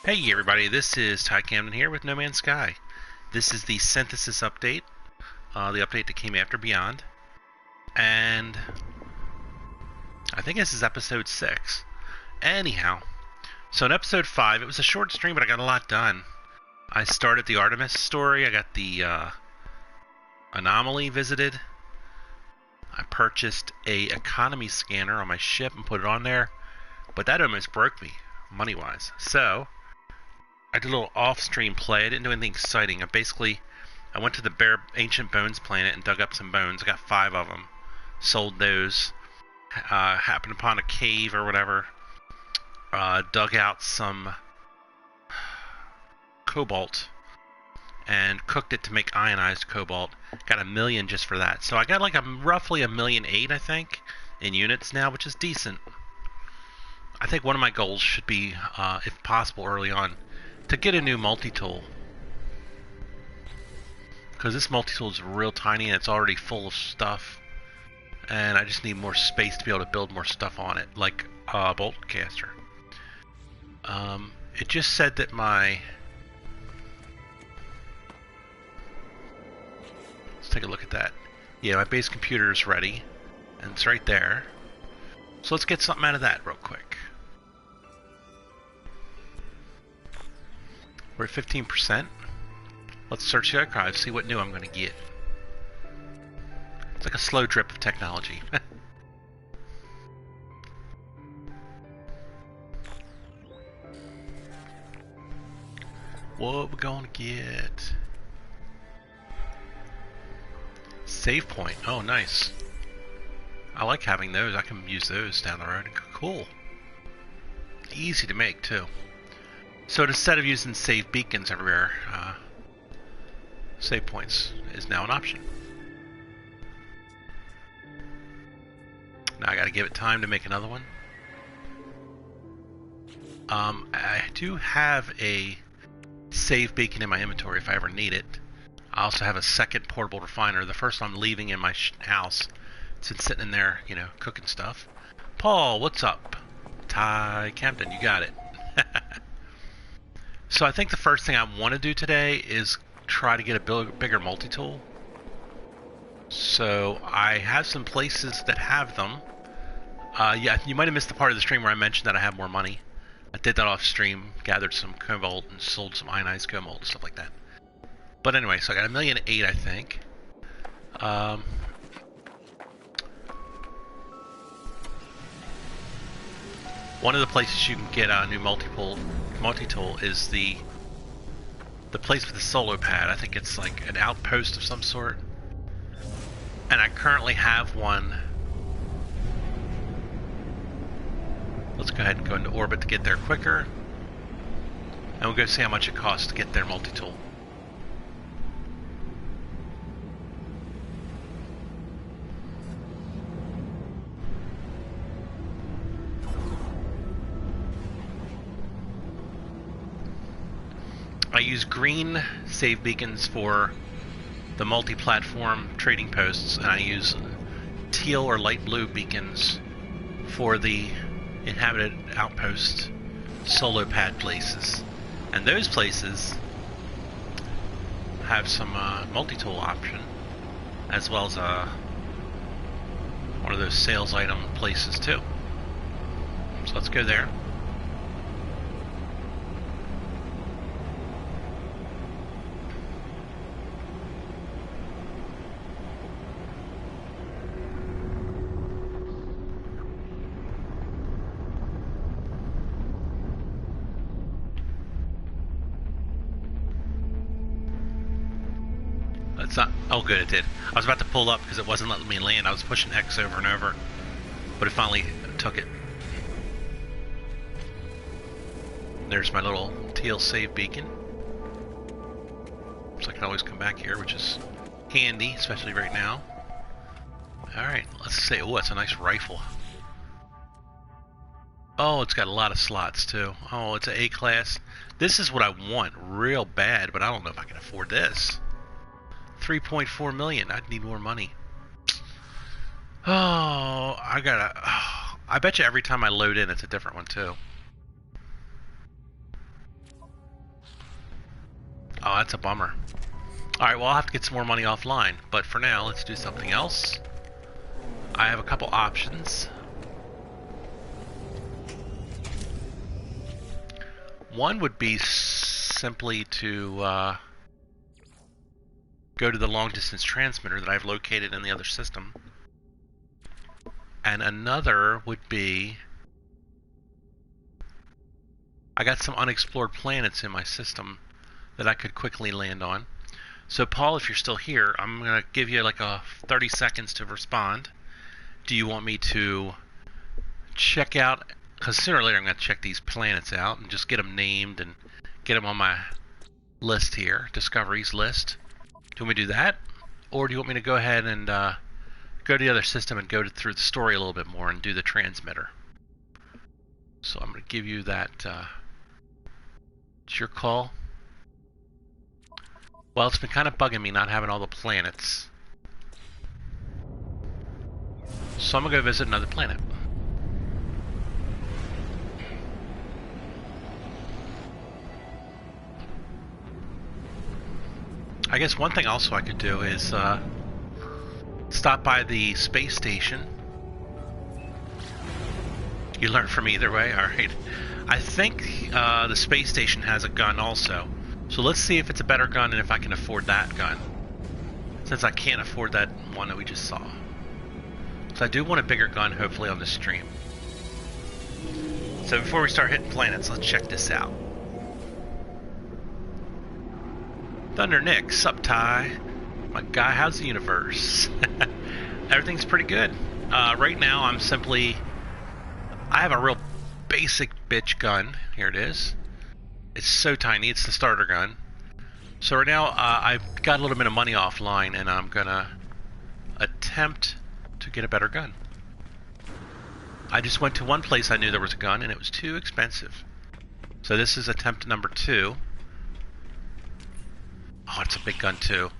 Hey everybody, this is Ty Camden here with No Man's Sky. This is the Synthesis update, the update that came after Beyond, and I think this is episode 6. Anyhow, so in episode 5, it was a short stream, but I got a lot done. I started the Artemis story, I got the anomaly visited, I purchased a economy scanner on my ship and put it on there, but that almost broke me, money-wise. So I did a little off-stream play. I didn't do anything exciting. I went to the Ancient Bones planet and dug up some bones. I got 5 of them. Sold those. Happened upon a cave or whatever. Dug out some cobalt and cooked it to make ionized cobalt. Got 1,000,000 just for that. So I got like roughly 1,000,008, I think, in units now, which is decent. I think one of my goals should be, if possible, early on, to get a new multi-tool, because this multi-tool is real tiny and it's already full of stuff, and I just need more space to be able to build more stuff on it, like a bolt caster. It just said that let's take a look at that. Yeah, my base computer is ready, and it's right there. So let's get something out of that real quick. We're at 15%. Let's search the archive, see what new I'm going to get. It's like a slow drip of technology. What we gonna get? Save point. Oh, nice. I like having those. I can use those down the road. Cool. Easy to make, too. So instead of using save beacons everywhere, save points is now an option. Now I gotta give it time to make another one. I do have a save beacon in my inventory if I ever need it. I also have a second portable refiner. The first one I'm leaving in my house. It's been sitting in there, you know, cooking stuff. Paul, what's up? Ty Camden, you got it. So I think the first thing I want to do today is try to get a bigger multi-tool. So I have some places that have them. Yeah, you might have missed the part of the stream where I mentioned that I have more money. I did that off stream, gathered some cobalt and sold some ionized cobalt and stuff like that. But anyway, so I got 1,000,008, I think. One of the places you can get a new multi-tool is the place with the solo pad. I think it's like an outpost of some sort. And I currently have one. Let's go ahead and go into orbit to get there quicker. And we'll go see how much it costs to get their multi-tool. I use green save beacons for the multi-platform trading posts, and I use teal or light blue beacons for the inhabited outpost solo pad places. And those places have some multi-tool option, as well as one of those sales item places too. So let's go there. It's not. Oh, good, it did. I was about to pull up because it wasn't letting me land. I was pushing X over and over, but it finally took it. There's my little teal save beacon. So I can always come back here, which is handy, especially right now. Alright, let's see. Oh, that's a nice rifle. Oh, it's got a lot of slots, too. Oh, it's an A-class. This is what I want real bad, but I don't know if I can afford this. 3.4 million. I'd need more money. Oh, I gotta... Oh, I bet you every time I load in, it's a different one, too. Oh, that's a bummer. Alright, well, I'll have to get some more money offline. But for now, let's do something else. I have a couple options. One would be simply to go to the long-distance transmitter that I've located in the other system. And another would be... I got some unexplored planets in my system that I could quickly land on. So, Paul, if you're still here, I'm going to give you like 30 seconds to respond. Do you want me to check out... Because sooner or later I'm going to check these planets out and just get them named and get them on my list here, Discoveries list. Do you want me to do that? Or do you want me to go ahead and go to the other system and go through the story a little bit more and do the transmitter? So I'm going to give you that... it's your call. Well, it's been kind of bugging me not having all the planets. So I'm going to go visit another planet. I guess one thing also I could do is stop by the space station. You learn from me either way, alright. I think the space station has a gun also. So let's see if it's a better gun and if I can afford that gun. Since I can't afford that one that we just saw. So I do want a bigger gun, hopefully, on this stream. So before we start hitting planets, let's check this out. Thunder Nick, sup Ty? My guy, how's the universe? Everything's pretty good. Right now I'm simply... I have a real basic bitch gun. Here it is. It's so tiny, it's the starter gun. So right now I've got a little bit of money offline and I'm gonna attempt to get a better gun. I just went to one place I knew there was a gun and it was too expensive. So this is attempt number 2. Oh, it's a big gun too.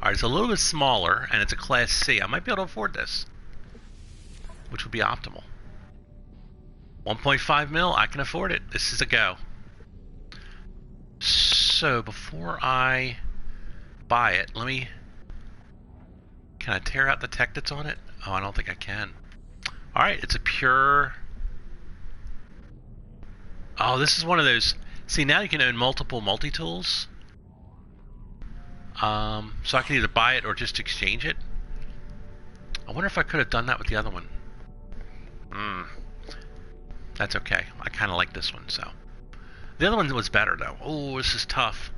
Alright, it's a little bit smaller, and it's a Class C. I might be able to afford this, which would be optimal. 1.5 mil, I can afford it. This is a go. So, before I buy it, let me... Can I tear out the tech that's on it? Oh, I don't think I can. Alright, it's a pure... Oh, this is one of those... See, now you can own multiple multi-tools. So I can either buy it or just exchange it. I wonder if I could have done that with the other one. That's okay. I kind of like this one, so. The other one was better, though. Oh, this is tough.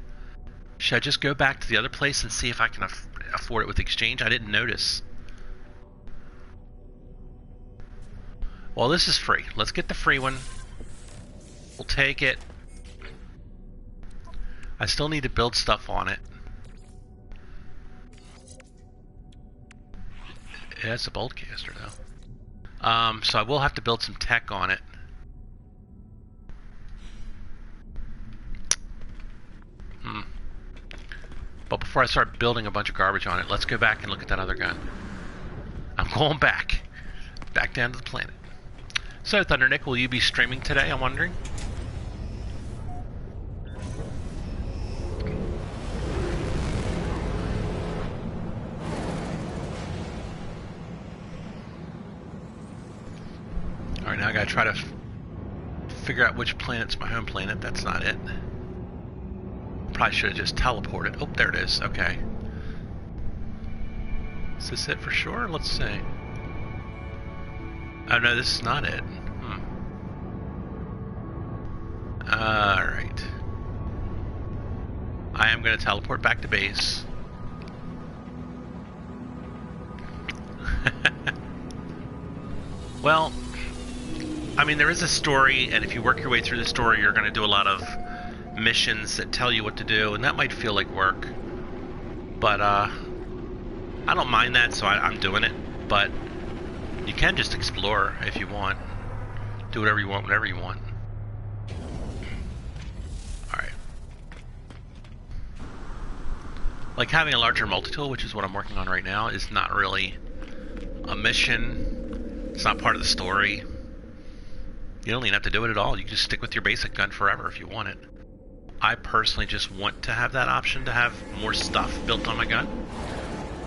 Should I just go back to the other place and see if I can afford it with exchange? I didn't notice. Well, this is free. Let's get the free one. We'll take it. I still need to build stuff on it. It has a bolt caster though. So I will have to build some tech on it. But before I start building a bunch of garbage on it, let's go back and look at that other gun. I'm going back. Back down to the planet. So Thunder Nick, will you be streaming today, I'm wondering? Alright, now I gotta try to figure out which planet's my home planet. That's not it. Probably should have just teleported. Oh, there it is. Okay. Is this it for sure? Let's see. Oh no, this is not it. Alright. I am gonna teleport back to base. Well, I mean, there is a story, and if you work your way through the story, you're going to do a lot of missions that tell you what to do, and that might feel like work. But, I don't mind that, so I'm doing it. But you can just explore if you want. Do whatever you want, whenever you want. Alright. Like, having a larger multi-tool, which is what I'm working on right now, is not really a mission. It's not part of the story. You don't even have to do it at all. You can just stick with your basic gun forever if you want it. I personally just want to have that option to have more stuff built on my gun.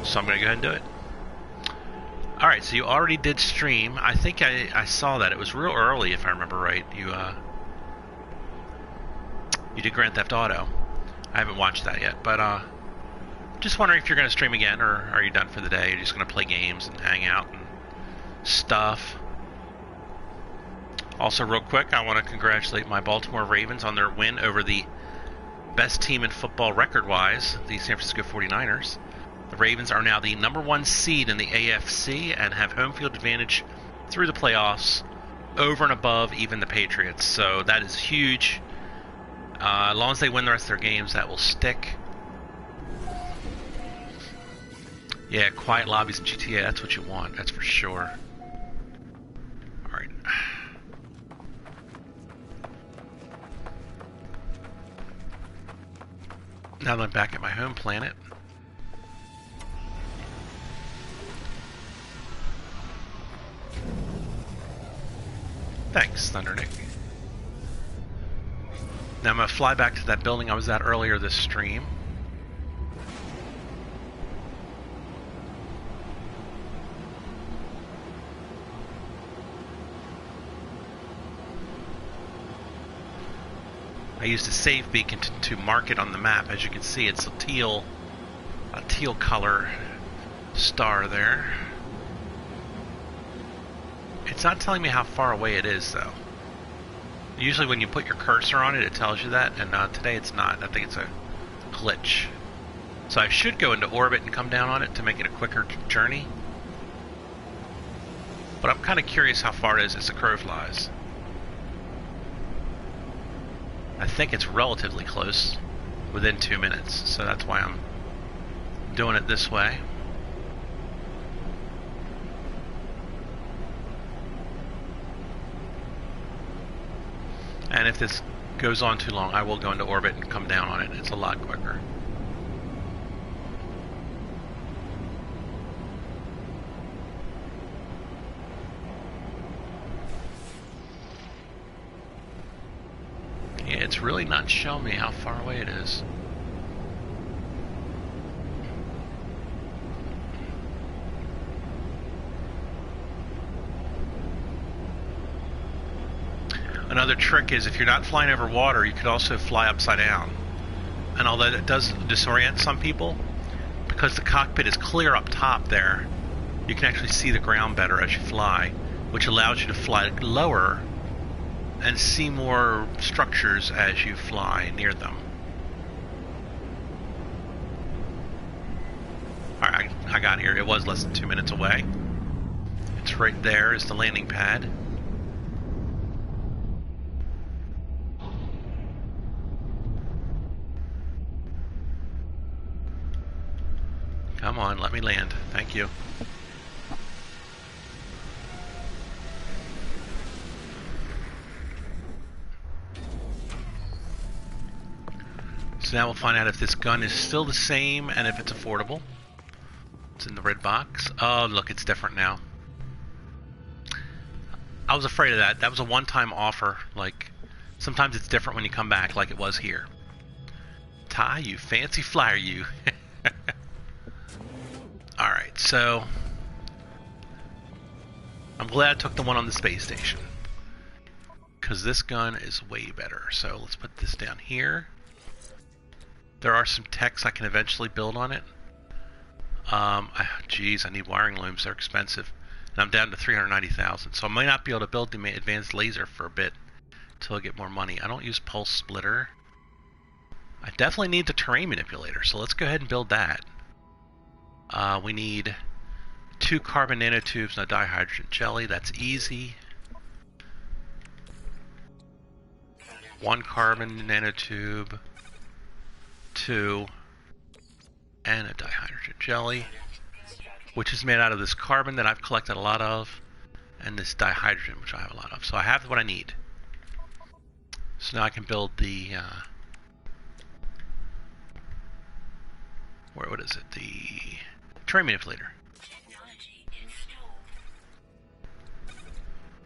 So I'm going to go ahead and do it. Alright, so you already did stream. I think I saw that. It was real early, if I remember right. You did Grand Theft Auto. I haven't watched that yet, but just wondering if you're going to stream again, or are you done for the day? You're just going to play games and hang out and stuff. Also, real quick, I want to congratulate my Baltimore Ravens on their win over the best team in football record-wise, the San Francisco 49ers. The Ravens are now the #1 seed in the AFC and have home field advantage through the playoffs over and above even the Patriots. So that is huge. As long as they win the rest of their games, that will stick. Yeah, quiet lobbies in GTA, that's what you want, that's for sure. Alright. Now that I'm back at my home planet. Thanks, Thundernick. Now I'm going to fly back to that building I was at earlier this stream. I used a save beacon to mark it on the map. As you can see, it's a teal color star there. It's not telling me how far away it is, though. Usually when you put your cursor on it, it tells you that, and today it's not. I think it's a glitch. So I should go into orbit and come down on it to make it a quicker journey. But I'm kind of curious how far it is as the crow flies. I think it's relatively close, within 2 minutes, so that's why I'm doing it this way. And if this goes on too long, I will go into orbit and come down on it. It's a lot quicker. Yeah, it's really not showing me how far away it is. Another trick is if you're not flying over water, you could also fly upside down. And although it does disorient some people, because the cockpit is clear up top there, you can actually see the ground better as you fly, which allows you to fly lower and see more structures as you fly near them. Alright, I got here. It was less than 2 minutes away. It's right there is the landing pad. Come on, let me land. Thank you. So now we'll find out if this gun is still the same and if it's affordable. It's in the red box. Oh, look, it's different now. I was afraid of that. That was a one-time offer. Like, sometimes it's different when you come back, like it was here. Ty, you fancy flyer, you. Alright, so I'm glad I took the one on the space station, because this gun is way better. So let's put this down here. There are some techs I can eventually build on it. Geez, I need wiring looms. They're expensive. And I'm down to 390,000. So I might not be able to build the advanced laser for a bit until I get more money. I don't use pulse splitter. I definitely need the terrain manipulator, so let's go ahead and build that. We need 2 carbon nanotubes and a dihydrogen jelly. That's easy. 1 carbon nanotube, 2, and a dihydrogen jelly, which is made out of this carbon that I've collected a lot of, and this dihydrogen, which I have a lot of. So I have what I need. So now I can build the what is it? The terrain manipulator.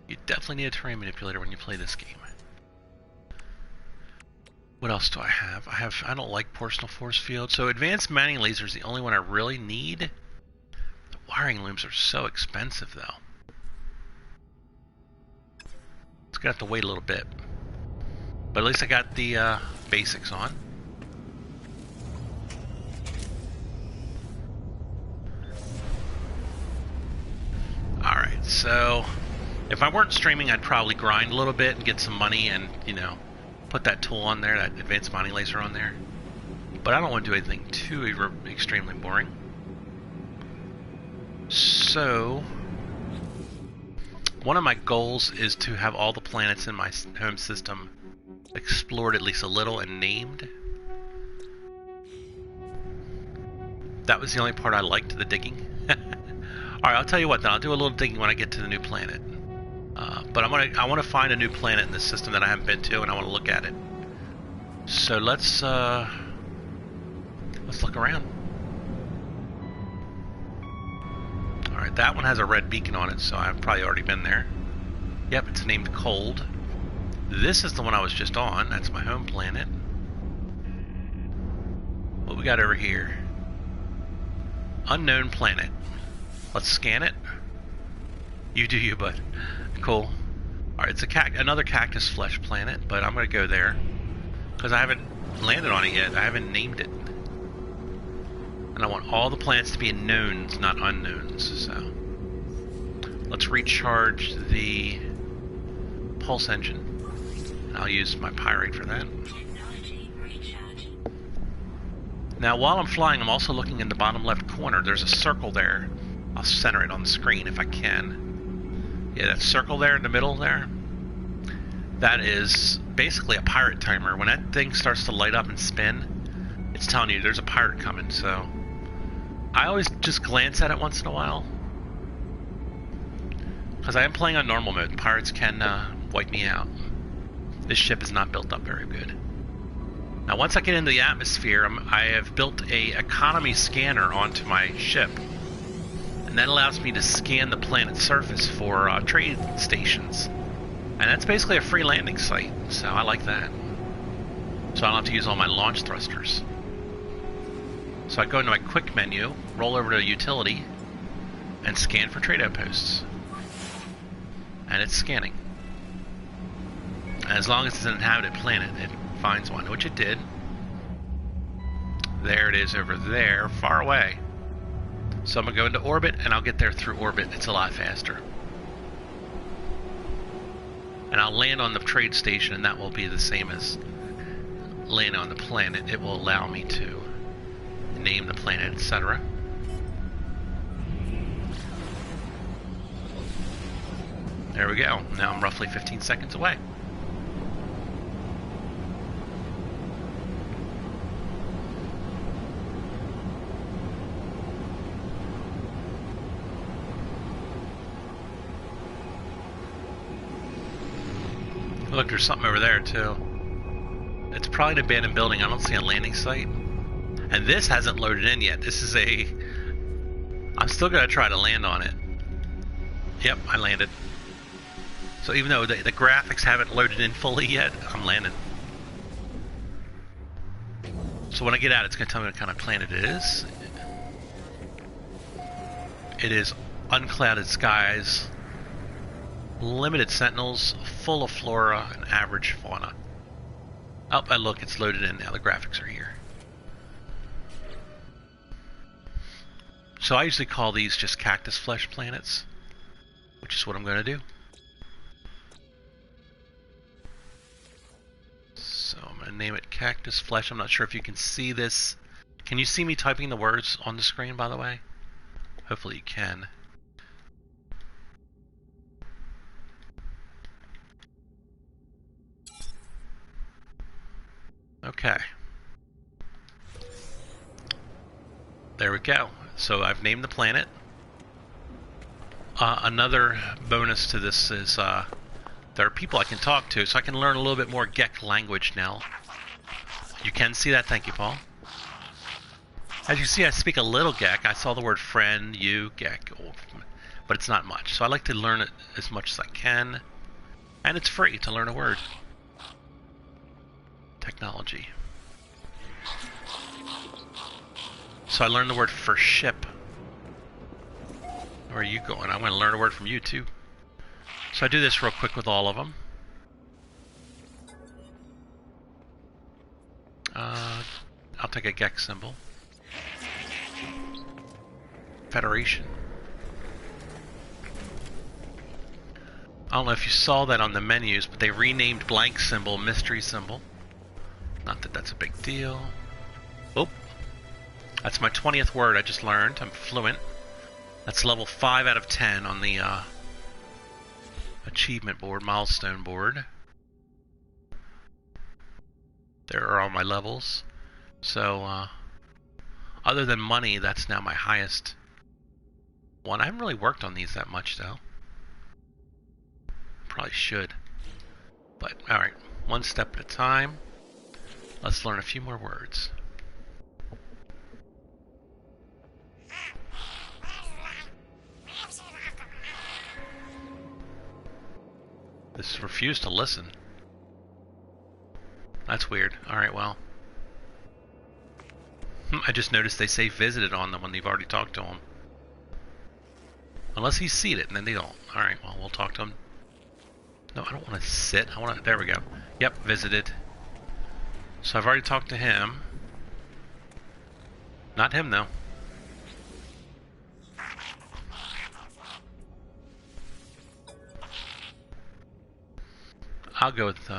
You definitely need a terrain manipulator when you play this game. What else do I have? I don't like portional force field. So advanced mining laser is the only one I really need. The wiring looms are so expensive though. It's gonna have to wait a little bit. But at least I got the basics on. Alright, so if I weren't streaming, I'd probably grind a little bit and get some money and, you know, put that tool on there, that advanced mining laser on there. But I don't want to do anything too extremely boring. So, one of my goals is to have all the planets in my home system explored at least a little and named. That was the only part I liked, the digging. Alright, I'll tell you what then, I'll do a little digging when I get to the new planet. But I want to find a new planet in the system that I haven't been to, and I want to look at it. So let's look around. Alright, that one has a red beacon on it, so I've probably already been there. Yep, it's named Cold. This is the one I was just on. That's my home planet. What we got over here? Unknown planet. Let's scan it. You do you, bud. Cool. Alright, it's another cactus flesh planet, but I'm going to go there. Because I haven't landed on it yet. I haven't named it. And I want all the planets to be knowns, not unknowns. So, let's recharge the pulse engine. And I'll use my pyrite for that. Now, while I'm flying, I'm also looking in the bottom left corner. There's a circle there. I'll center it on the screen if I can. Yeah, that circle there in the middle there, that is basically a pirate timer. When that thing starts to light up and spin, it's telling you there's a pirate coming. So I always just glance at it once in a while, because I am playing on normal mode. Pirates can wipe me out. This ship is not built up very good. Now once I get into the atmosphere, I have built a economy scanner onto my ship. And that allows me to scan the planet's surface for trade stations. And that's basically a free landing site, so I like that. So I don't have to use all my launch thrusters. So I go into my quick menu, roll over to utility, and scan for trade outposts. And it's scanning. And as long as it's an inhabited planet, it finds one, which it did. There it is over there, far away. So I'm going to go into orbit, and I'll get there through orbit. It's a lot faster. And I'll land on the trade station, and that will be the same as landing on the planet. It will allow me to name the planet, etc. There we go. Now I'm roughly 15 seconds away. Look, there's something over there too. It's probably an abandoned building. I don't see a landing site. And this hasn't loaded in yet. This is I'm still going to try to land on it. Yep, I landed. So even though the graphics haven't loaded in fully yet, I'm landing. So when I get out, it's going to tell me what kind of planet it is. It is unclouded skies, limited sentinels, full of flora, and average fauna. Oh, and look, it's loaded in now. The graphics are here. So I usually call these just cactus flesh planets, which is what I'm going to do. So I'm going to name it cactus flesh. I'm not sure if you can see this. Can you see me typing the words on the screen, by the way? Hopefully you can. Okay. There we go. So I've named the planet. Another bonus to this is there are people I can talk to, so I can learn a little bit more Gek language now. You can see that. Thank you, Paul. As you see, I speak a little Gek. I saw the word friend, you, Gek, but it's not much. So I like to learn it as much as I can. And it's free to learn a word. technology. So I learned the word for ship. Where are you going? I'm going to learn a word from you too. So I do this real quick with all of them. I'll take a gex symbol. Federation. I don't know if you saw that on the menus, but they renamed blank symbol mystery symbol. Not that that's a big deal. Oh, that's my 20th word I just learned. I'm fluent. That's level 5 out of 10 on the achievement board, milestone board. There are all my levels. So, other than money, that's now my highest one. I haven't really worked on these that much, though. Probably should. But, alright. One step at a time. Let's learn a few more words. This refused to listen. That's weird. Alright, well. I just noticed they say visited on them when they've already talked to him. Unless he's seated, and then they don't. Alright, well, we'll talk to him. No, I don't want to sit. I want to... There we go. Yep, visited. So I've already talked to him. Not him, though. I'll go with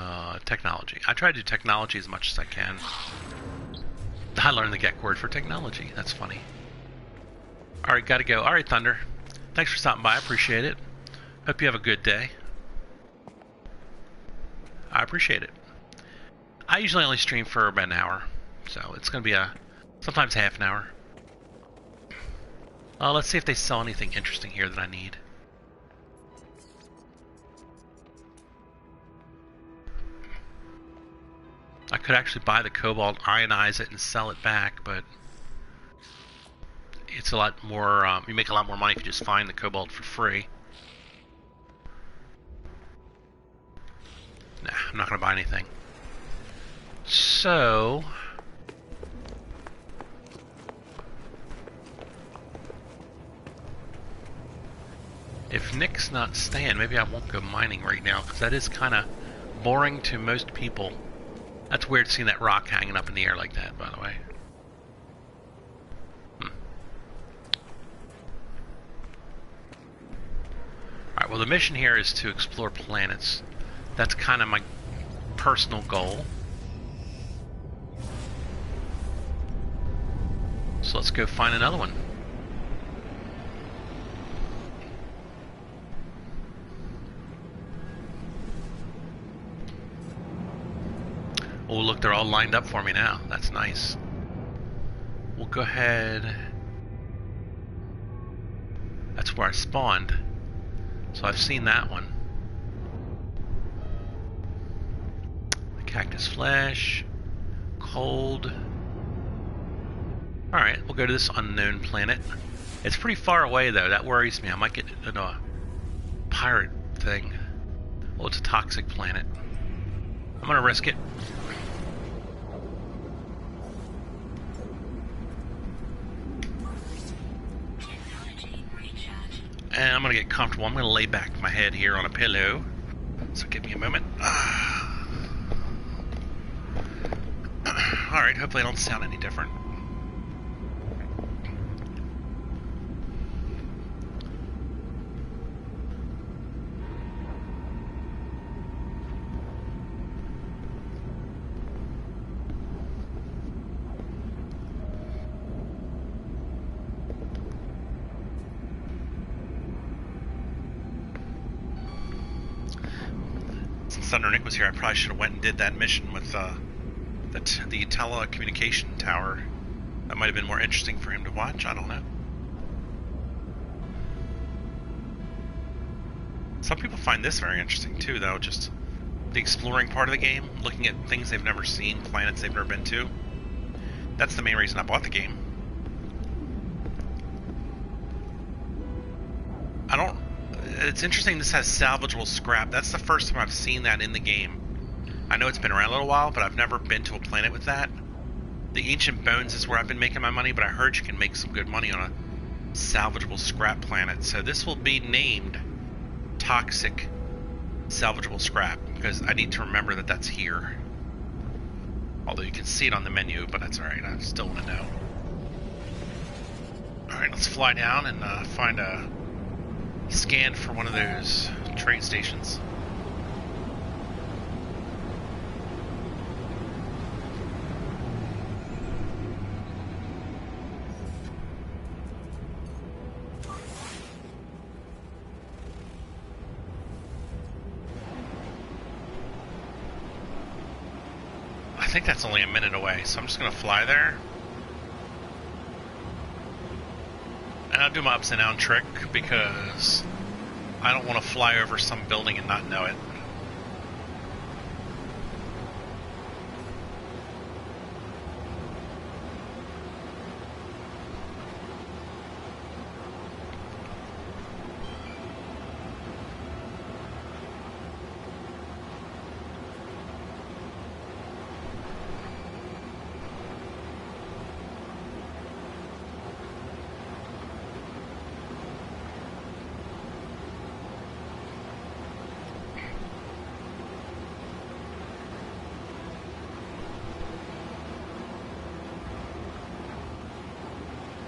technology. I try to do technology as much as I can. I learned the geck word for technology. That's funny. Alright, gotta go. Alright, Thunder. Thanks for stopping by. I appreciate it. Hope you have a good day. I appreciate it. I usually only stream for about an hour. So it's going to be sometimes half an hour. Let's see if they sell anything interesting here that I need. I could actually buy the cobalt, ionize it, and sell it back, but it's a lot more, you make a lot more money if you just find the cobalt for free. Nah, I'm not going to buy anything. So... if Nick's not staying, maybe I won't go mining right now, because that is kind of boring to most people. That's weird seeing that rock hanging up in the air like that, by the way. Alright, well the mission here is to explore planets. That's kind of my personal goal. So let's go find another one. Oh, look, they're all lined up for me now. That's nice. We'll go ahead. That's where I spawned. So I've seen that one. The cactus flesh. Cold. Alright, we'll go to this unknown planet. It's pretty far away, though. That worries me. I might get into a pirate thing. Oh, it's a toxic planet. I'm gonna risk it. And I'm gonna get comfortable. I'm gonna lay back my head here on a pillow. So give me a moment. Alright, hopefully I don't sound any different. Thunder Nick was here, I probably should have went and did that mission with the telecommunication tower. That might have been more interesting for him to watch. I don't know. Some people find this very interesting too, though. Just the exploring part of the game, looking at things they've never seen, planets they've never been to. That's the main reason I bought the game. It's interesting this has salvageable scrap. That's the first time I've seen that in the game. I know it's been around a little while, but I've never been to a planet with that. The Ancient Bones is where I've been making my money, but I heard you can make some good money on a salvageable scrap planet. So this will be named Toxic Salvageable Scrap, because I need to remember that that's here. Although you can see it on the menu, but that's alright, I still want to know. Alright, let's fly down and find a scan for one of those trade stations. I think that's only a minute away, so I'm just going to fly there. And I'll do my upside down trick because I don't want to fly over some building and not know it.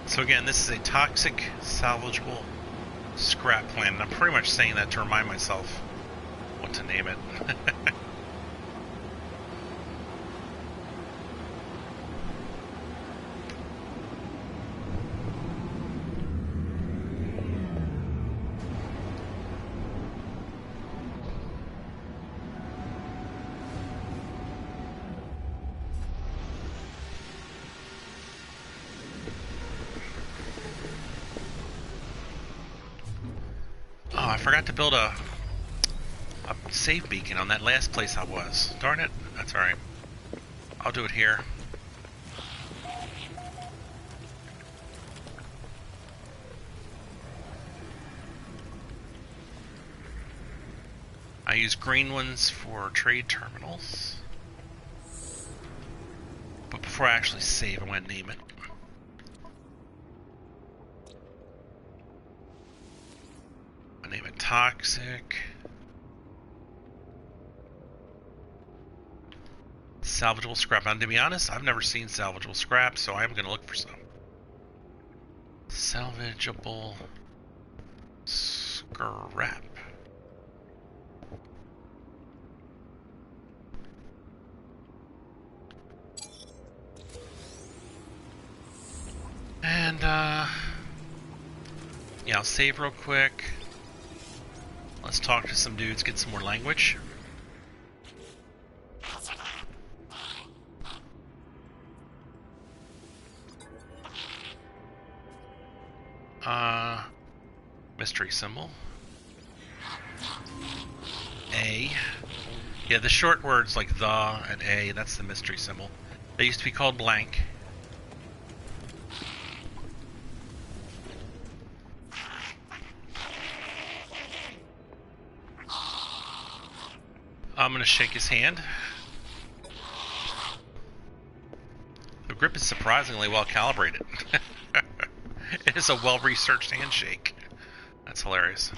So again, this is a toxic salvageable scrap planet. I'm pretty much saying that to remind myself what to name it. Oh, I forgot to build a save beacon on that last place I was. Darn it. That's alright. I'll do it here. I use green ones for trade terminals. But before I actually save, I want to name it. I name it Toxic Salvageable Scrap. Now, to be honest, I've never seen salvageable scrap, so I'm going to look for some. Salvageable scrap. And, yeah, I'll save real quick. Let's talk to some dudes, get some more language. Mystery symbol. A. Yeah, the short words like the and A, that's the mystery symbol. They used to be called blank. I'm going to shake his hand. The grip is surprisingly well calibrated. It is a well-researched handshake. That's hilarious.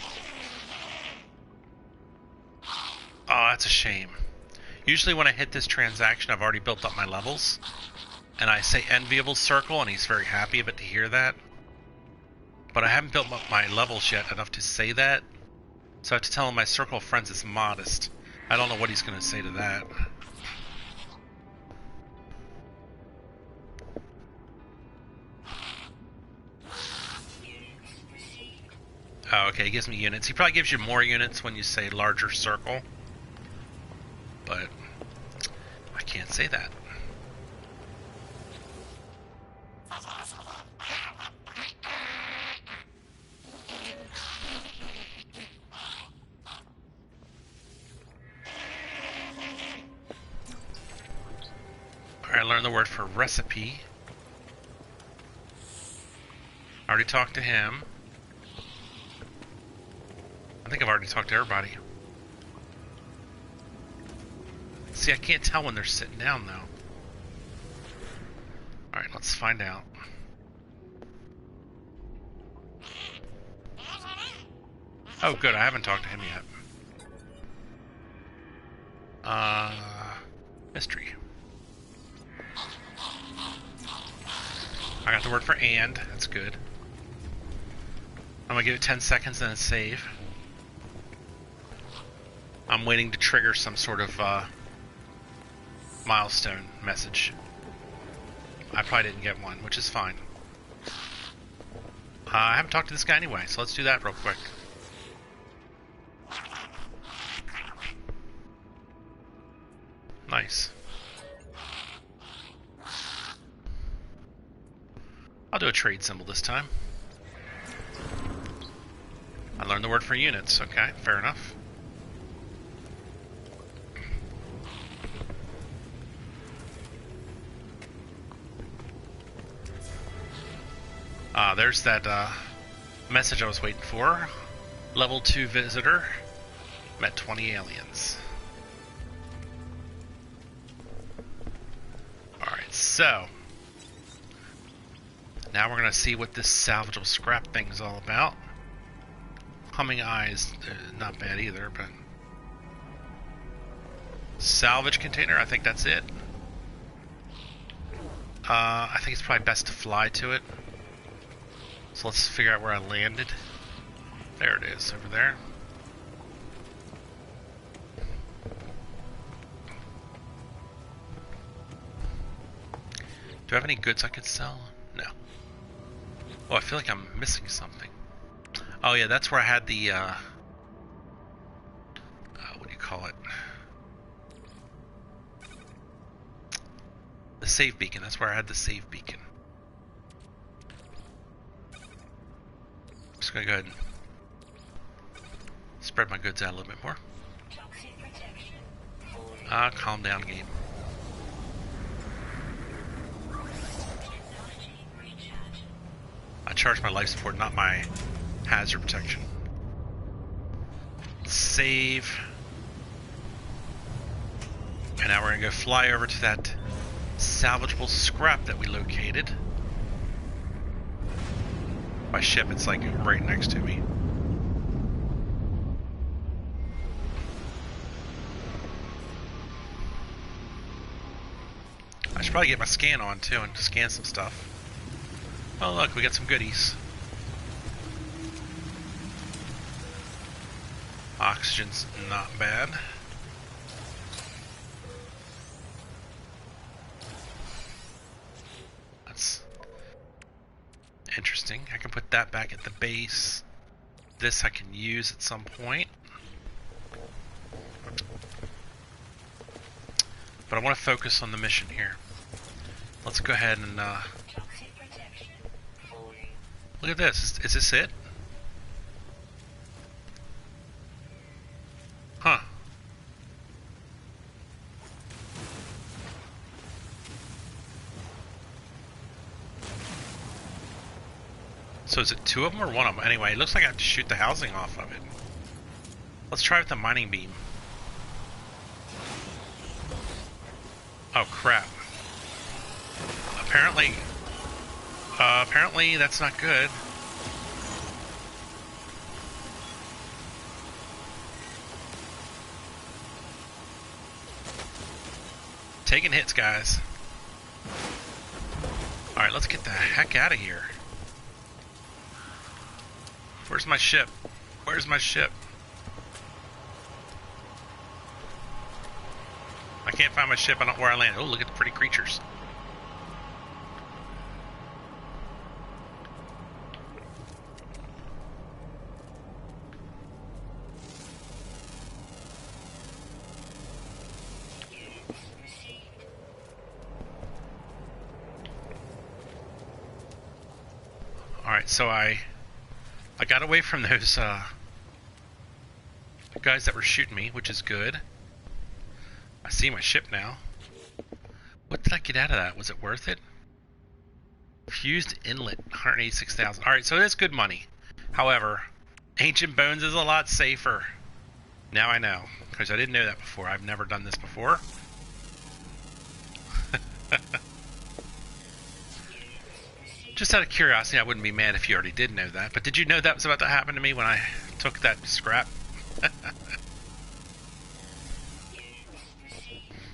Oh, that's a shame. Usually when I hit this transaction, I've already built up my levels. And I say enviable circle, and he's very happy of it to hear that. But I haven't built up my levels yet enough to say that. So I have to tell him my circle of friends is modest. I don't know what he's going to say to that. Oh, okay, he gives me units. He probably gives you more units when you say larger circle. But I can't say that. Alright, I learned the word for recipe. I already talked to him. I think I've already talked to everybody. See, I can't tell when they're sitting down, though. Alright, let's find out. Oh, good, I haven't talked to him yet. Mystery. I got the word for and, that's good. I'm gonna give it 10 seconds and then save. I'm waiting to trigger some sort of milestone message. I probably didn't get one, which is fine. I haven't talked to this guy anyway, so let's do that real quick. Nice. I'll do a trade symbol this time. I learned the word for units. Okay, fair enough. There's that message I was waiting for. Level 2 visitor. Met 20 aliens. Alright, so now we're going to see what this salvageable scrap thing is all about. Humming eyes, not bad either, but... Salvage container, I think that's it. I think it's probably best to fly to it. So let's figure out where I landed. There it is, over there. Do I have any goods I could sell? No. Oh, I feel like I'm missing something. Oh yeah, that's where I had the, what do you call it? The save beacon, that's where I had the save beacon. I'm just gonna go ahead and spread my goods out a little bit more. Calm down, game. I charge my life support, not my hazard protection. Save. And now we're gonna go fly over to that salvageable scrap that we located. My ship, it's like right next to me. I should probably get my scan on too and scan some stuff. Oh look, we got some goodies. Oxygen's not bad. That's interesting. I can put that back at the base. This I can use at some point. But I want to focus on the mission here. Let's go ahead and look at this. Is this it? Huh. So is it two of them or one of them? Anyway, it looks like I have to shoot the housing off of it. Let's try with the mining beam. Oh crap. Apparently that's not good. Taking hits, guys. Alright, let's get the heck out of here. Where's my ship? Where's my ship? I can't find my ship. I don't know where I landed. Oh, look at the pretty creatures. Alright, so I got away from those guys that were shooting me, which is good. I see my ship now. What did I get out of that? Was it worth it? Fused inlet, 186,000. Alright, so that's good money. However, Ancient Bones is a lot safer. Now I know, because I didn't know that before. I've never done this before. Just out of curiosity, I wouldn't be mad if you already did know that, but did you know that was about to happen to me when I took that scrap?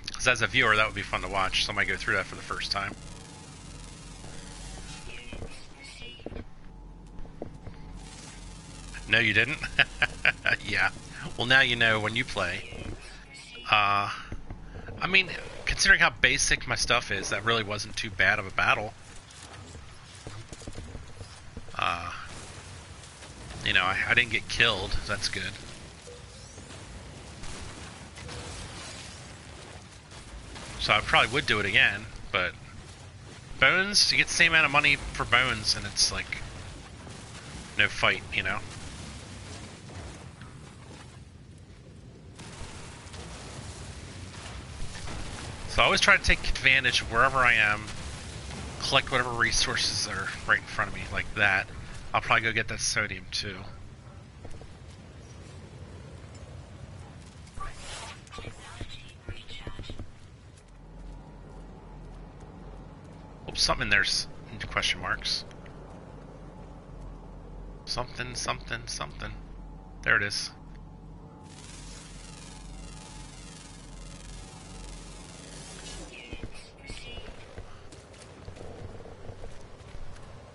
Because as a viewer, that would be fun to watch, somebody go through that for the first time. No, you didn't? Yeah. Well, now you know when you play. I mean, considering how basic my stuff is, that really wasn't too bad of a battle. You know, I didn't get killed. That's good. So I probably would do it again, but bones, you get the same amount of money for bones, and it's like no fight, you know? So I always try to take advantage of wherever I am, collect whatever resources are right in front of me, like that. I'll probably go get that sodium too. Oops, something in there's question marks. Something, something, something. There it is.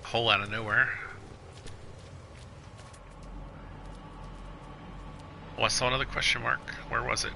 Hole out of nowhere. Oh, I saw another question mark. Where was it?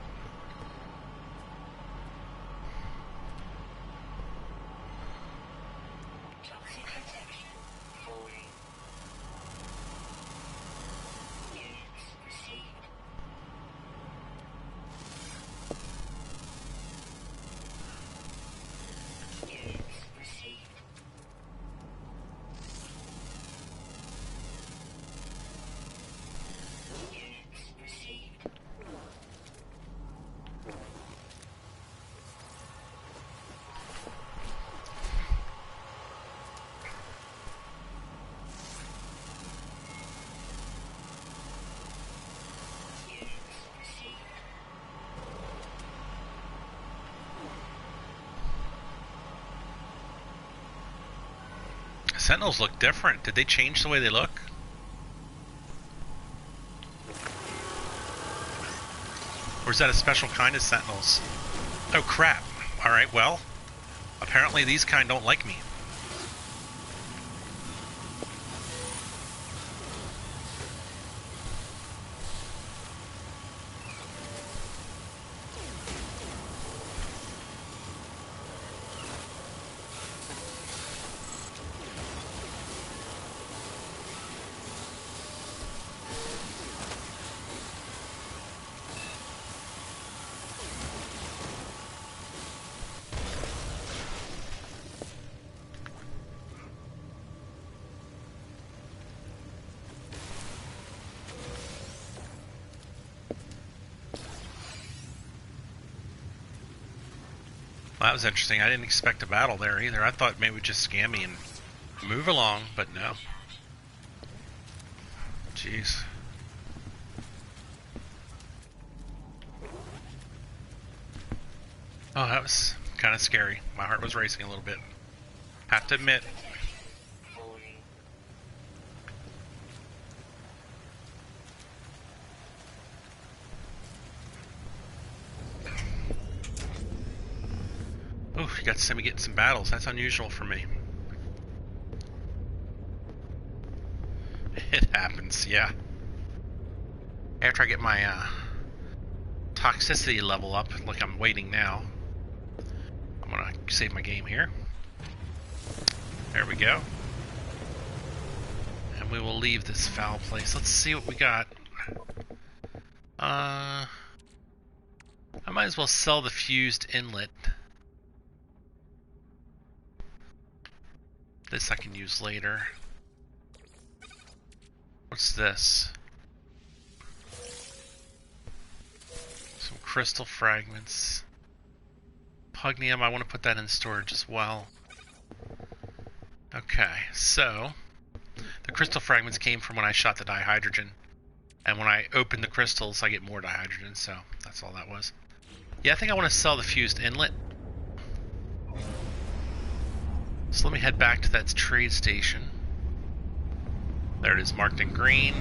Sentinels look different. Did they change the way they look? Or is that a special kind of Sentinels? Oh crap. Alright, well, apparently these kind don't like me. Well, that was interesting. I didn't expect a battle there either. I thought maybe it would just scam me and move along, but no. Jeez. Oh, that was kind of scary. My heart was racing a little bit. Have to admit. Oh, you got to send me getting some battles. That's unusual for me. It happens, yeah. After I get my toxicity level up, like I'm waiting now, I'm gonna save my game here. There we go. And we will leave this foul place. Let's see what we got. I might as well sell the fused inlet. This I can use later. What's this? Some crystal fragments. Pugnium, I want to put that in storage as well. Okay, so the crystal fragments came from when I shot the dihydrogen. And when I open the crystals, I get more dihydrogen, so that's all that was. Yeah, I think I want to sell the fused inlet. So let me head back to that trade station. There it is, marked in green.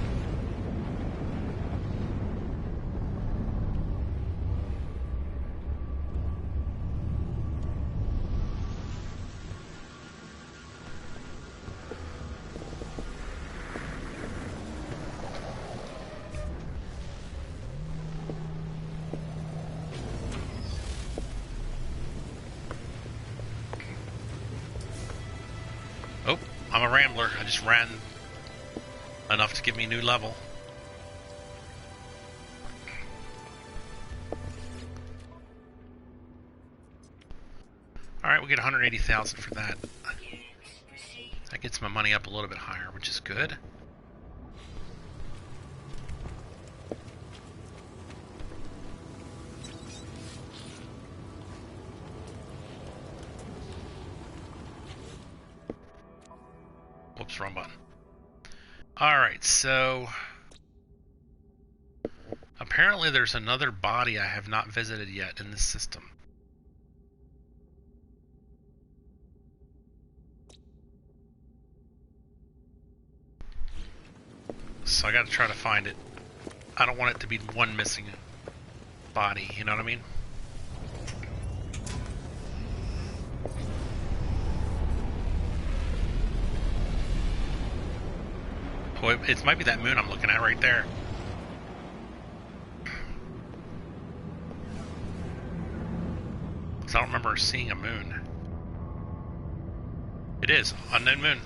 Oh, I'm a rambler. I just ran enough to give me a new level. Alright, we get 180,000 for that. That gets my money up a little bit higher, which is good. Whoops, wrong button. Alright, so apparently there's another body I have not visited yet in this system. So I gotta try to find it. I don't want it to be one missing body, you know what I mean? Oh, it might be that moon I'm looking at right there. Because I don't remember seeing a moon. It is, unknown moon.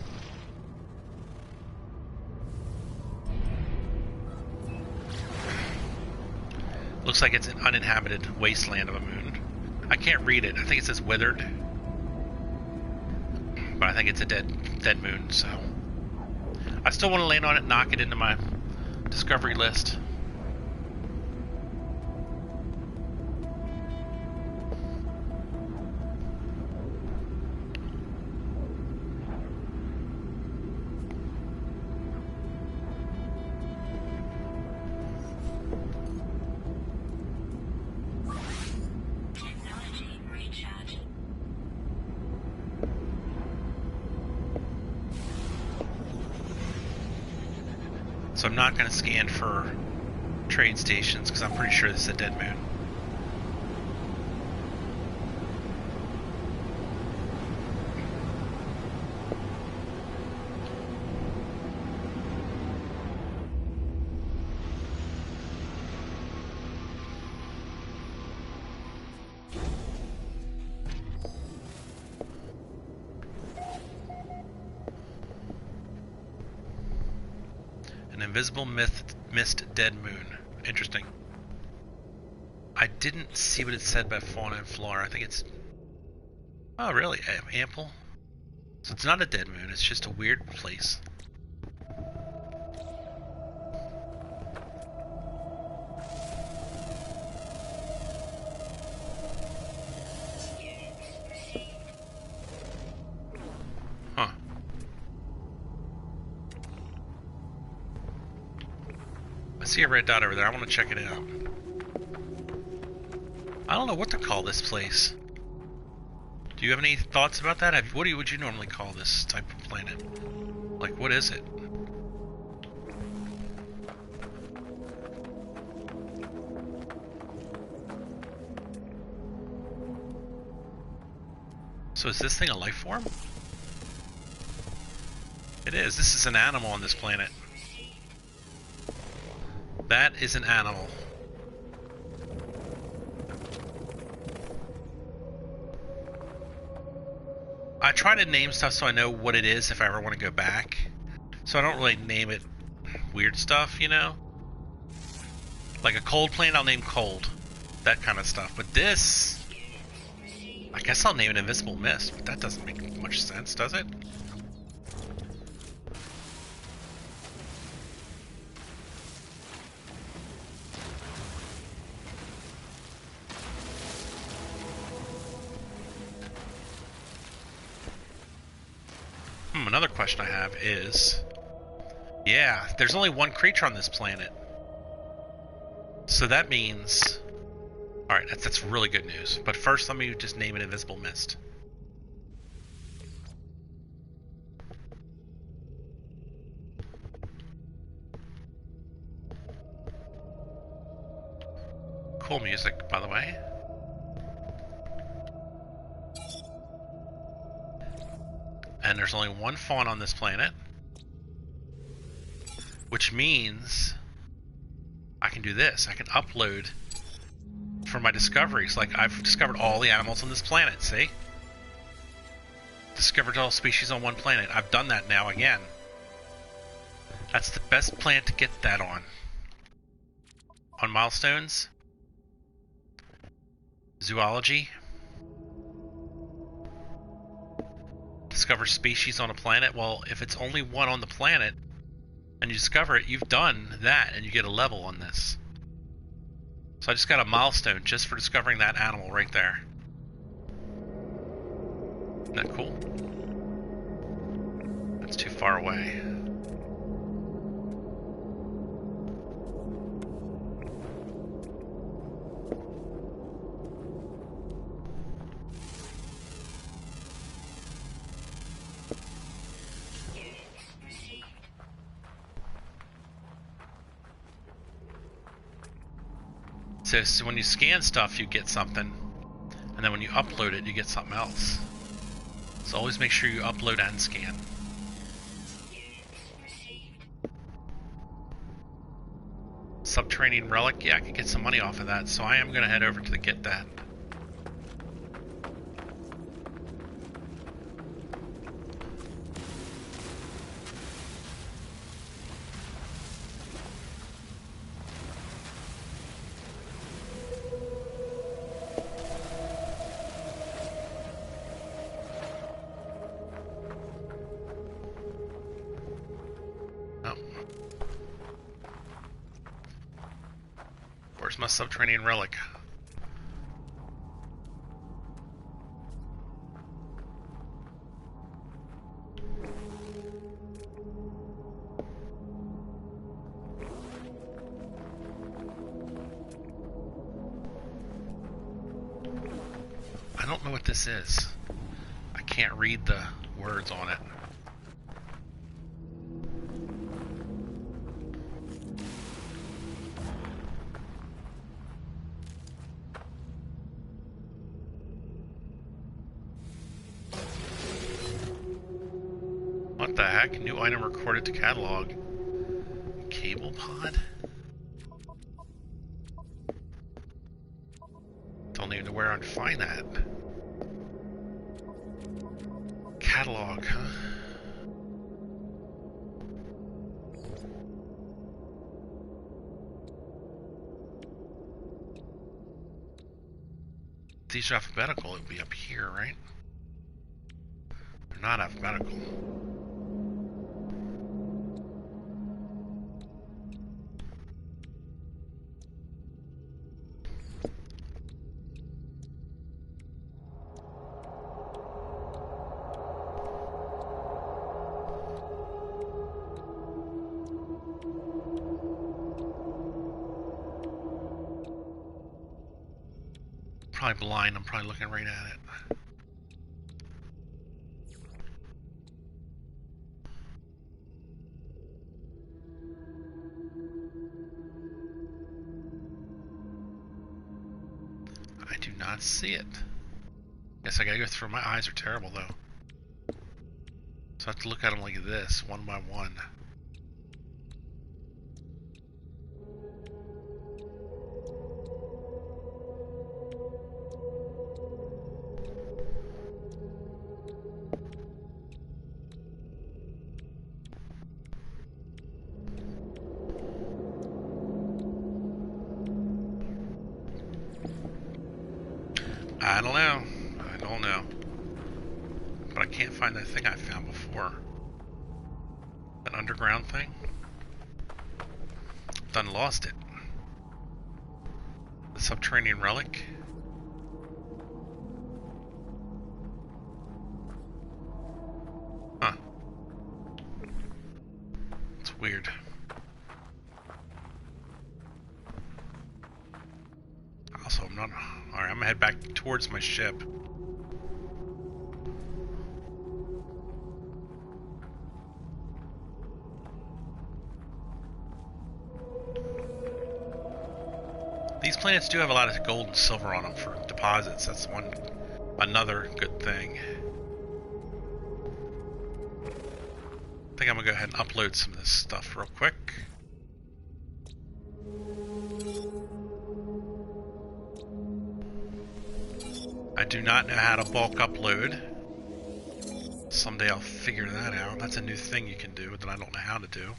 Looks like it's an uninhabited wasteland of a moon. I can't read it. I think it says withered. But I think it's a dead moon, so I still want to land on it and knock it into my discovery list. So I'm not going to scan for trade stations because I'm pretty sure this is a dead moon. Invisible mist dead moon. Interesting. I didn't see what it said by fauna and flora. I think it's... Oh, really? Ample? So it's not a dead moon. It's just a weird place. Huh. I see a red dot over there. I want to check it out. I don't know what to call this place. Do you have any thoughts about that? What would you normally call this type of planet? Like, what is it? So is this thing a life form? It is. This is an animal on this planet. That is an animal. I try to name stuff so I know what it is if I ever want to go back. So I don't really name it weird stuff, you know? Like a cold planet, I'll name cold. That kind of stuff. But this... I guess I'll name it Invisible Mist, but that doesn't make much sense, does it? Another question I have is... Yeah, there's only one creature on this planet. So that means... Alright, that's really good news. But first, let me just name it Invisible Mist. cool music, by the way. And there's only one fawn on this planet, which means I can do this. I can upload for my discoveries. Like, I've discovered all the animals on this planet, see? Discovered all species on one planet. I've done that now again. That's the best planet to get that on. On milestones. Zoology. Discover species on a planet. Well, if it's only one on the planet, and you discover it, you've done that, and you get a level on this. So I just got a milestone just for discovering that animal right there. Isn't that cool? That's too far away. So when you scan stuff, you get something, and then when you upload it, you get something else. So always make sure you upload and scan. Subterranean relic, yeah, I could get some money off of that, so I am going to head over to get that. Where's my subterranean relic? I don't know what this is. I can't read the words on it. What the heck? New item recorded to catalog. Cable pod? Don't even know where I'd find that. Catalog, huh? These are alphabetical, it would be up here, right? They're not alphabetical. Probably blind, I'm probably looking right at it. I do not see it. Guess I gotta go through. My eyes are terrible though. So I have to look at them like this, one by one. I don't know. I don't know. But I can't find that thing I found before. That underground thing. Done lost it. The subterranean relic. Huh. It's weird. Also, I'm not... Alright, I'm gonna head back towards my ship. These planets do have a lot of gold and silver on them for deposits. That's another good thing. I think I'm gonna go ahead and upload some of this stuff real quick. I do not know how to bulk upload. Someday I'll figure that out. That's a new thing you can do that I don't know how to do.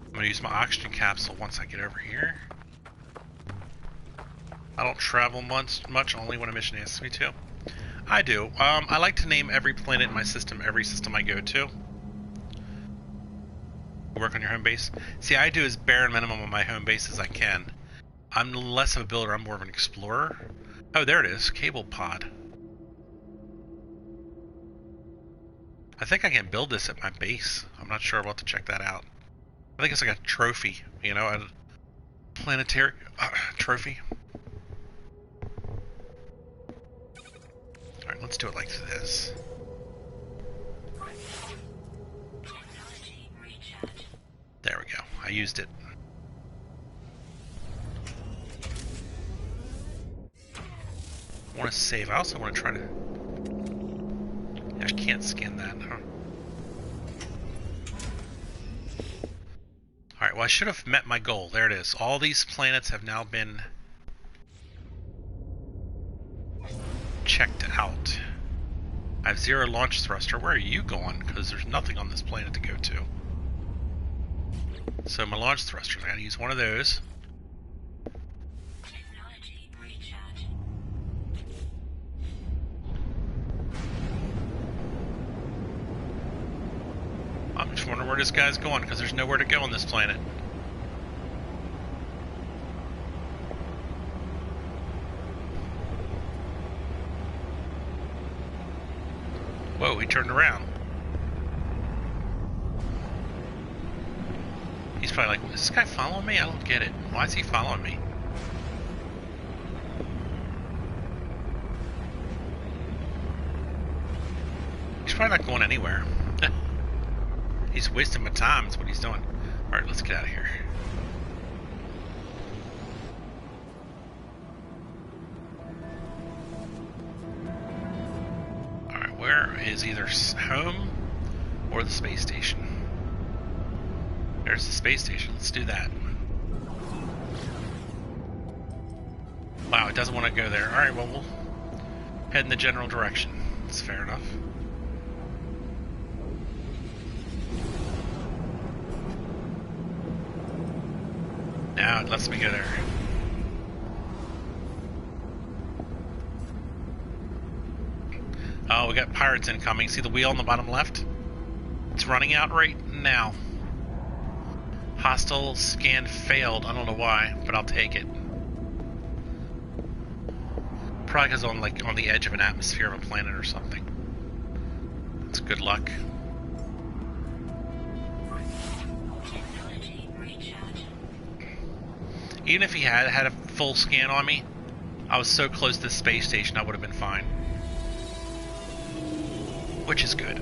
I'm going to use my oxygen capsule once I get over here. I don't travel much, only when a mission asks me to. I do. I like to name every planet in my system, every system I go to. Work on your home base. See, I do as bare minimum on my home base as I can. I'm less of a builder, I'm more of an explorer. Oh, there it is. Cable pod. I think I can build this at my base. I'm not sure. I'll have to check that out. I think it's like a trophy, you know, a planetary trophy. Alright, let's do it like this. There we go. I used it. I want to save. I also want to try to... Yeah, I can't scan that, huh? Alright, well I should have met my goal. There it is. All these planets have now been checked out. I have 0 launch thruster. Where are you going? Because there's nothing on this planet to go to. So my launch thrusters, I gotta use one of those. I'm just wondering where this guy's going, because there's nowhere to go on this planet. Whoa, he turned around. He's probably like, is this guy following me? I don't get it. Why is he following me? He's probably not going anywhere. He's wasting my time, that's what he's doing. Alright, let's get out of here. Alright, where is either home or the space station? There's the space station, let's do that. Wow, it doesn't want to go there. Alright, well, we'll head in the general direction. That's fair enough. Now it lets me go there. Oh, we got pirates incoming. See the wheel on the bottom left? It's running out right now. Hostile scan failed. I don't know why, but I'll take it. Probably because I'm like on the edge of an atmosphere of a planet or something. It's good luck. Even if he had a full scan on me, I was so close to the space station I would have been fine. Which is good.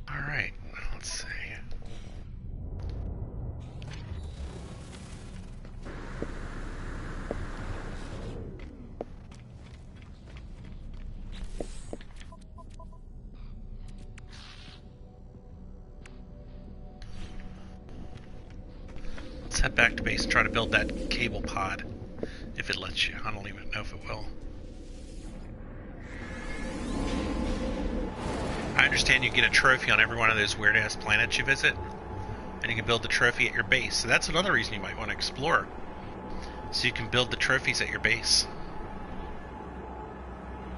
Alright, let's see. Let's head back to base and try to build that cable pod, if it lets you. I don't even know if it will. I understand you get a trophy on every one of those weird-ass planets you visit, and you can build the trophy at your base. So that's another reason you might want to explore. So you can build the trophies at your base.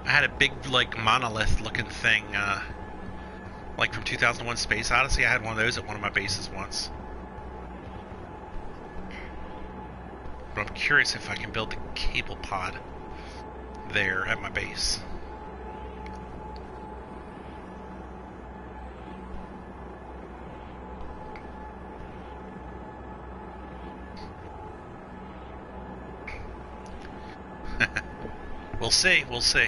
I had a big, like, monolith-looking thing, like from 2001 Space Odyssey. I had one of those at one of my bases once. But I'm curious if I can build the cable pod there at my base. We'll see, we'll see.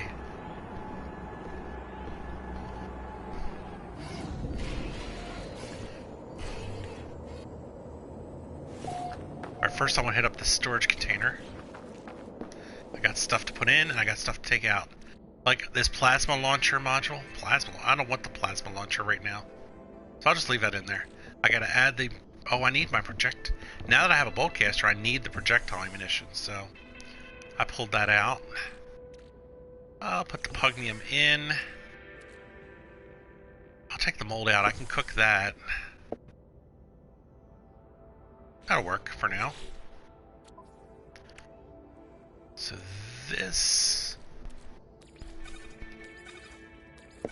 Alright, first I want to hit up the storage container. I got stuff to put in, and I got stuff to take out. Like this plasma launcher module. I don't want the plasma launcher right now. So I'll just leave that in there. I gotta add the... Oh, I need my project... Now that I have a bolt caster, I need the projectile ammunition, so... I pulled that out. I'll put the pugnium in. I'll take the mold out. I can cook that. That'll work for now. So this... I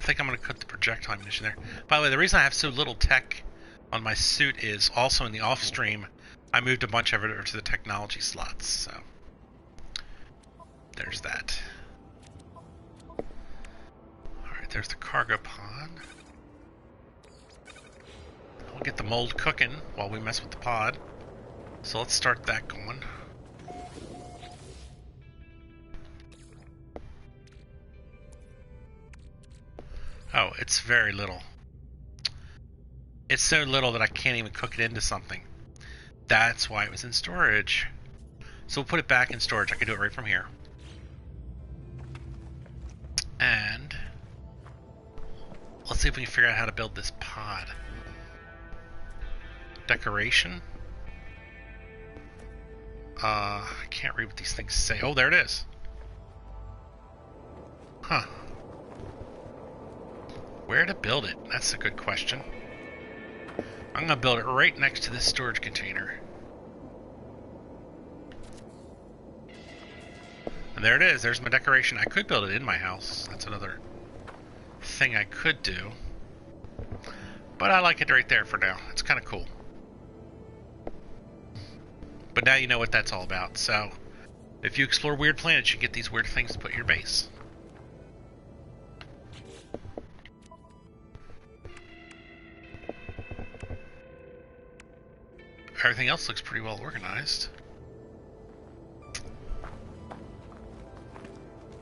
think I'm going to cook the projectile ammunition there. By the way, the reason I have so little tech on my suit is also in the off stream, I moved a bunch of it over to the technology slots, so... There's that. Alright, there's the cargo pod. We'll get the mold cooking while we mess with the pod. So let's start that going. Oh, it's very little. It's so little that I can't even cook it into something. That's why it was in storage. So we'll put it back in storage. I can do it right from here. And let's see if we can figure out how to build this pod. Decoration. I can't read what these things say. Oh, there it is. Huh. Where to build it? That's a good question. I'm gonna build it right next to this storage container. And there it is. There's my decoration. I could build it in my house. That's another thing I could do. But I like it right there for now. It's kind of cool. But now you know what that's all about. So, if you explore weird planets, you get these weird things to put in your base. Everything else looks pretty well organized.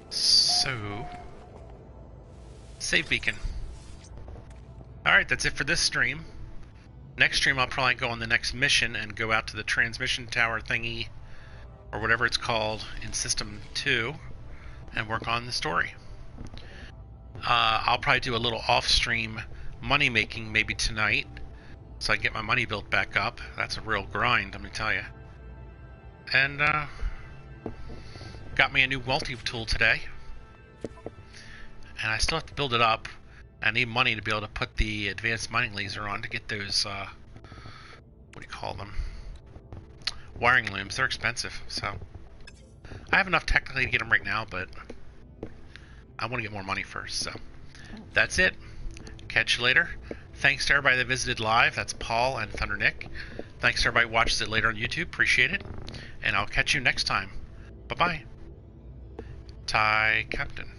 So, save beacon. Alright, that's it for this stream. Next stream I'll probably go on the next mission and go out to the transmission tower thingy, or whatever it's called, in System 2, and work on the story. I'll probably do a little off-stream money making maybe tonight, so I can get my money built back up. That's a real grind, let me tell you. And, got me a new multi-tool today. And I still have to build it up. I need money to be able to put the advanced mining laser on to get those, what do you call them? Wiring looms. They're expensive, so... I have enough technically to get them right now, but I want to get more money first, so... That's it. Catch you later. Thanks to everybody that visited live. That's Paul and Thunder Nick. Thanks to everybody who watches it later on YouTube. Appreciate it. And I'll catch you next time. Bye-bye. Thai Captain.